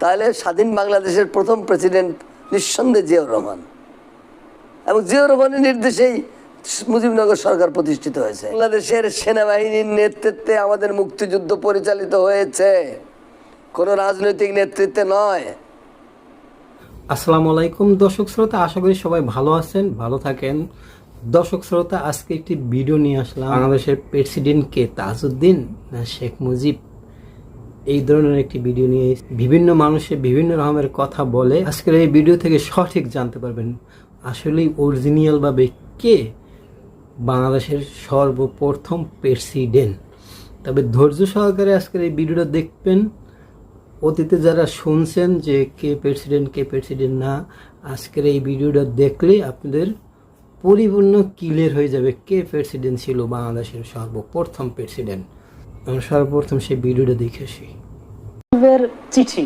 তাহলে স্বাধীন বাংলাদেশের প্রথম প্রেসিডেন্ট নিঃসন্দেহে জিয়াউর রহমান, এবং জিয়াউর রহমানের নির্দেশেই মুজিবনগর সরকার প্রতিষ্ঠিত হয়েছে। বাংলাদেশের সেনাবাহিনীর নেতৃত্বে আমাদের মুক্তিযুদ্ধ পরিচালিত হয়েছে, কোনো রাজনৈতিক নেতৃত্বে নয়। আসসালামু আলাইকুম দর্শক শ্রোতা, আশা করি সবাই ভালো আছেন, ভালো থাকেন। দর্শক শ্রোতা, আজকে একটি ভিডিও নিয়ে আসলাম। বাংলাদেশের প্রেসিডেন্ট কে, তাজউদ্দিন না শেখ মুজিব? এই ধরনের একটি ভিডিও নিয়ে বিভিন্ন মানুষের বিভিন্ন রকমের কথা বলে। আজকের এই ভিডিও থেকে সঠিক জানতে পারবেন আসলে অরিজিনাল ভাবে কে বাংলাদেশের সর্বপ্রথম প্রেসিডেন্ট। তবে ধৈর্য সহকারে আজকের এই ভিডিওটা দেখবেন। অতীতে যারা শুনছেন যে কে প্রেসিডেন্ট না, আজকের এই ভিডিওটা দেখলে আপনাদের পরিপূর্ণ ক্লিয়ার হয়ে যাবে কে প্রেসিডেন্ট ছিল বাংলাদেশের সর্বপ্রথম প্রেসিডেন্ট। আমরা সর্বপ্রথম সেই ভিডিওটা দেখে আসি। চিঠি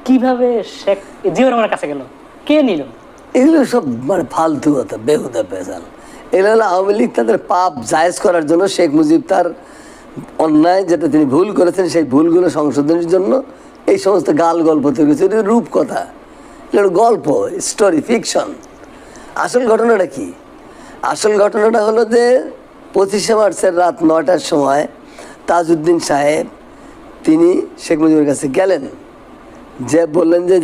কিভাবে শেখ জিয়াউর রহমানের কাছে গেল, কে নিল? এগুলো সব মানে ফালতু কথা, বেহুদা পেশাল। এগুলো হলো আওয়ামী লীগ তাদের পাপ জায়েজ করার জন্য, শেখ মুজিব তার অন্যায় যেটা তিনি ভুল করেছেন সেই ভুলগুলো সংশোধনের জন্য এই সমস্ত গাল গল্প তৈরি করেছে। এটা রূপকথা, এটা গল্প, স্টোরি, ফিকশন। আসল ঘটনাটা কি? আসল ঘটনাটা হলো যে 25শে মার্চের রাত 9টার সময় তাজউদ্দিন সাহেব তিনি শেখ মুজিবের কাছে গেলেন, যে বললেন যে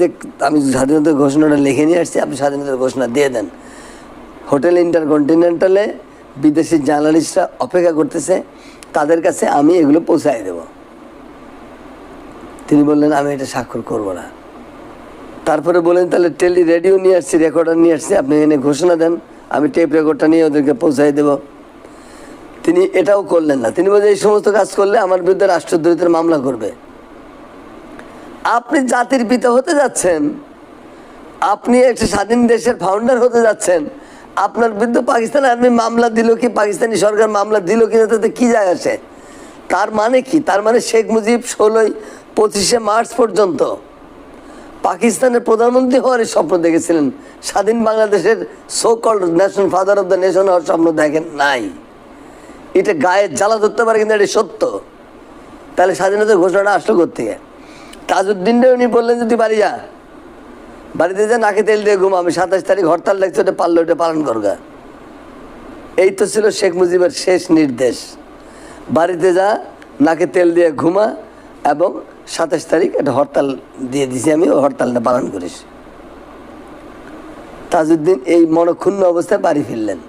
আমি স্বাধীনতার ঘোষণাটা লিখে নিয়ে আসছি, আপনি স্বাধীনতার ঘোষণা দিয়ে দেন। হোটেল ইন্টারকন্টিনেন্টালে বিদেশি জার্নালিস্টরা অপেক্ষা করতেছে, তাদের কাছে আমি এগুলো পৌঁছাই দেব। তিনি বললেন আমি এটা স্বাক্ষর করবো না। তারপরে বললেন তাহলে রেডিও নিয়ে আসছি, রেকর্ডার নিয়ে আসছি, আপনি এনে ঘোষণা দেন, আমি টেপ রেকর্ডটা নিয়ে ওদেরকে পৌঁছাই দেব। তিনি এটাও করলেন না। তিনি বলছেন এই সমস্ত কাজ করলে আমার বিরুদ্ধে রাষ্ট্রদ্রোহিতার মামলা করবে। আপনি জাতির পিতা হতে যাচ্ছেন, আপনি একটা স্বাধীন দেশের ফাউন্ডার হতে যাচ্ছেন, আপনার বিরুদ্ধে পাকিস্তান আর্মি মামলা দিল কি, পাকিস্তানি সরকার মামলা দিল কিনা তাতে কী যায় আসে? তার মানে কি? তার মানে শেখ মুজিব 25শে মার্চ পর্যন্ত পাকিস্তানের প্রধানমন্ত্রী হওয়ার স্বপ্ন দেখেছিলেন, স্বাধীন বাংলাদেশের so called nation father of the nation হওয়ার স্বপ্ন দেখেন নাই। এটা গায়ে জ্বালা ধরতে পারে, কিন্তু এটা সত্য। তাহলে স্বাধীনতার ঘোষণাটা আসলো কোত্থেকে? তাজউদ্দিনরে উনি বললেন যদি বাড়ি যা, বাড়িতে যা, নাকে তেল দিয়ে ঘুমা, আমি 27 তারিখ হরতাল লাগছে, ওটা পারলে ওটা পালন করগা। এই তো ছিল শেখ মুজিবের শেষ নির্দেশ, বাড়িতে যা, নাকে তেল দিয়ে ঘুমা, এবং 27 তারিখ একটা হরতাল দিয়ে দিছি আমি, ওই হরতালটা পালন করিস। তাজউদ্দিন এই মনক্ষুণ্ণ অবস্থায় বাড়ি ফিরলেন।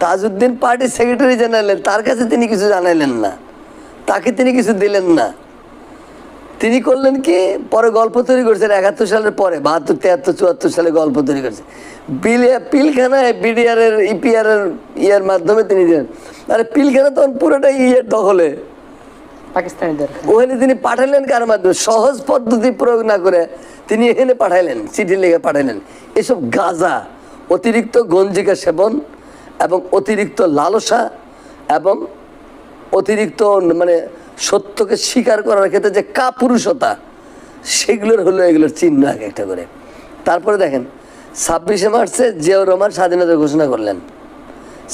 তাজউদ্দিন পার্টির সেক্রেটারি জেনারেল, তার কাছে তিনি কিছু জানাইলেন না, তাকে তিনি কিছু দিলেন না। তিনি করলেন কি, পরে গল্প তৈরি করছেন 71 সালের পরে, 72, 73, 74 সালে গল্প তৈরি করছে। পিলখানায় বিডিআরের ইপিআরের ইয়ের মাধ্যমে তিনি দিলেন। আরে পিলখানা তখন পুরোটাই ইয়ের দখলে, পাকিস্তানিদের। ওখানে তিনি পাঠালেন কার মাধ্যমে? সহজ পদ্ধতি প্রয়োগ না করে তিনি এখানে পাঠাইলেন, চিঠি লিখে পাঠাইলেন। এসব গাঁজা, অতিরিক্ত গঞ্জিকা সেবন এবং অতিরিক্ত লালসা এবং অতিরিক্ত মানে সত্যকে স্বীকার করার ক্ষেত্রে যে কাপুরুষতা, সেগুলোর হলো এগুলোর চিহ্ন এক একটা করে। তারপরে দেখেন 26শে মার্চে জিয়াউর রহমান স্বাধীনতার ঘোষণা করলেন।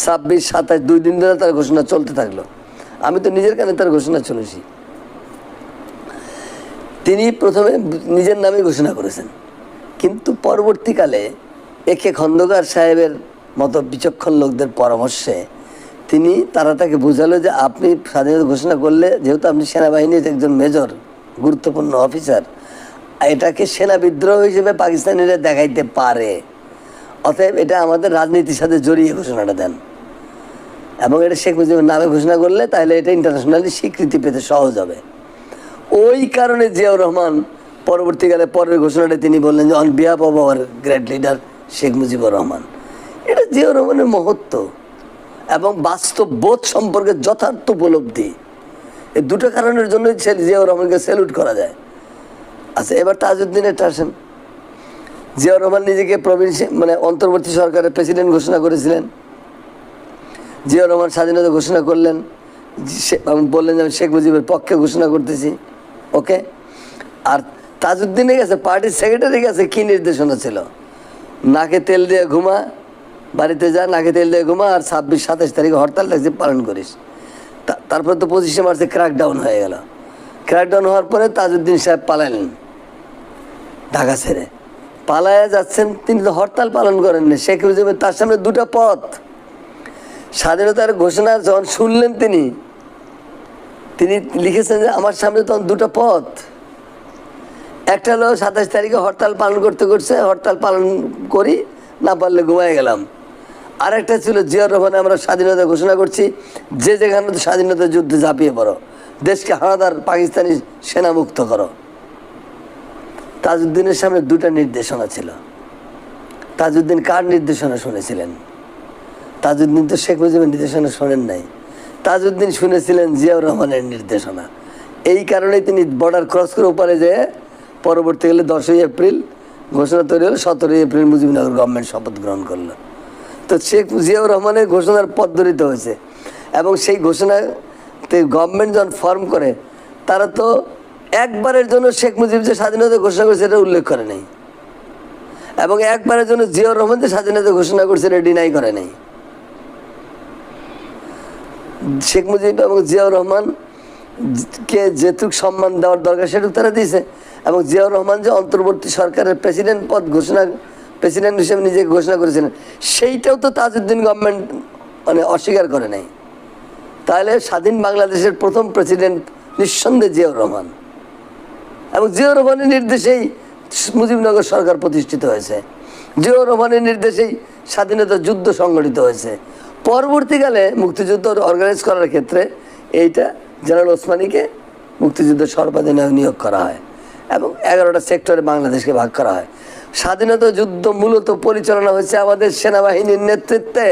26, 27, 2 দিন ধরে তার ঘোষণা চলতে থাকলো। আমি তো নিজের কানে তার ঘোষণা শুনেছি। তিনি প্রথমে নিজের নামে ঘোষণা করেছেন, কিন্তু পরবর্তীকালে একে খন্দকার সাহেবের মতো বিচক্ষণ লোকদের পরামর্শে তারা তাকে বোঝালো যে আপনি স্বাধীনতা ঘোষণা করলে, যেহেতু আপনি সেনাবাহিনীর একজন মেজর, গুরুত্বপূর্ণ অফিসার, এটাকে সেনা বিদ্রোহ হিসেবে পাকিস্তানিরা দেখাইতে পারে, অতএব এটা আমাদের রাজনীতির সাথে জড়িয়ে ঘোষণাটা দেন, এবং এটা শেখ মুজিবের নামে ঘোষণা করলে তাহলে এটা ইন্টারন্যাশনালি স্বীকৃতি পেতে সহজ হবে। ওই কারণে জিয়াউর রহমান পরবর্তীকালে পরের ঘোষণাটা তিনি বললেন যে on behalf of our great leader Sheikh Mujibur Rahman. এটা জিয়াউর রহমানের মহত্ব এবং বাস্তব বোধ সম্পর্কে যথার্থ উপলব্ধি, এই দুটো কারণের জন্য জিয়াউর রহমানকে স্যালুট করা যায়। আচ্ছা, এবার তাজউদ্দিনেরটা আসেন। জিয়াউর রহমান নিজেকে মানে অন্তর্বর্তী সরকারের প্রেসিডেন্ট ঘোষণা করেছিলেন। জিয়াউর রহমান স্বাধীনতা ঘোষণা করলেন, বললেন যে আমি শেখ মুজিবের পক্ষে ঘোষণা করতেছি, ওকে। আর তাজউদ্দিনের কাছে, পার্টির সেক্রেটারির কাছে কী নির্দেশনা ছিল? নাকে তেল দিয়ে ঘুমা, বাড়িতে যা, নাকে তেল দিয়ে ঘুমা, আর 26, 27 তারিখে হরতাল লাগছে, পালন করিস। তারপরে তো 25শে মার্চে ক্র্যাকডাউন হয়ে গেল। ক্র্যাকডাউন হওয়ার পরে তাজউদ্দিন সাহেব পালালেন, ঢাকা ছেড়ে পালায়া যাচ্ছেন। তিনি তো হরতাল পালন করেননি। শেখ মুজিবের তার সামনে দুটো পথ। স্বাধীনতার ঘোষণা যখন শুনলেন তিনি লিখেছেন যে আমার সামনে তখন দুটো পথ। একটা হলো 27 তারিখে হরতাল পালন করতে হরতাল পালন করি, না পারলে ঘুমায় গেলাম। আর একটা ছিল জিয়াউর রহমান আমরা স্বাধীনতা ঘোষণা করছি, যে যেখানে স্বাধীনতা যুদ্ধে ঝাঁপিয়ে পড়ো, দেশকে হানাদার পাকিস্তানি সেনা মুক্ত করো। তাজউদ্দিনের সামনে দুটা নির্দেশনা ছিল। তাজউদ্দিন কার নির্দেশনা শুনেছিলেন? তাজউদ্দিন তো শেখ মুজিবের নির্দেশনা শোনেন নাই। তাজউদ্দিন শুনেছিলেন জিয়াউর রহমানের নির্দেশনা। এই কারণেই তিনি বর্ডার ক্রস করে ওপারে যেয়ে পরবর্তীকালে 10ই এপ্রিল ঘোষণা তৈরি হলো, 17ই এপ্রিল মুজিবনগর গভর্নমেন্ট শপথ গ্রহণ করলো। তো শেখ জিয়াউর রহমানের ঘোষণার পথ ধরিত হয়েছে এবং সেই ঘোষণাতে গভর্নমেন্ট যখন ফর্ম করে তারা তো একবারের জন্য শেখ মুজিব যে স্বাধীনতা ঘোষণা করেছে এটা উল্লেখ করে নাই, এবং একবারের জন্য জিয়াউর রহমান যে স্বাধীনতা ঘোষণা করছে এটা ডিনাই করে নাই। শেখ মুজিব এবং জিয়াউর রহমানকে যেটুক সম্মান দেওয়ার দরকার সেটুক তারা দিয়েছে, এবং জিয়াউর রহমান যে অন্তর্বর্তী সরকারের প্রেসিডেন্ট পদ প্রেসিডেন্ট হিসেবে নিজেকে ঘোষণা করেছিলেন, সেইটাও তো তাজউদ্দিন গভর্নমেন্ট অস্বীকার করে নাই। তাহলে স্বাধীন বাংলাদেশের প্রথম প্রেসিডেন্ট নিঃসন্দেহে জিয়াউর রহমান, এবং জিয়াউর রহমানের নির্দেশেই মুজিবনগর সরকার প্রতিষ্ঠিত হয়েছে। জিয়াউর রহমানের নির্দেশেই স্বাধীনতা যুদ্ধ সংগঠিত হয়েছে। পরবর্তীকালে মুক্তিযুদ্ধ অর্গানাইজ করার ক্ষেত্রে এইটা জেনারেল ওসমানীকে মুক্তিযুদ্ধের সর্বাধিনায়ক নিয়োগ করা হয় এবং 11টা সেক্টরে বাংলাদেশকে ভাগ করা হয়। স্বাধীনতা যুদ্ধ মূলত পরিচালনা হয়েছে আমাদের সেনাবাহিনীর নেতৃত্বে।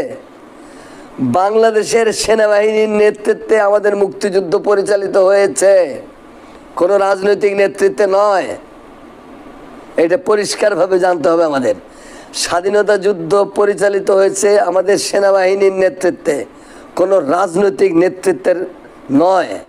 বাংলাদেশের সেনাবাহিনীর নেতৃত্বে আমাদের মুক্তিযুদ্ধ পরিচালিত হয়েছে, কোনো রাজনৈতিক নেতৃত্বে নয়। এটা পরিষ্কারভাবে জানতে হবে আমাদের। স্বাধীনতা যুদ্ধ পরিচালিত হয়েছে আমাদের সেনাবাহিনীর নেতৃত্বে, কোনো রাজনৈতিক নেতৃত্বের নয়।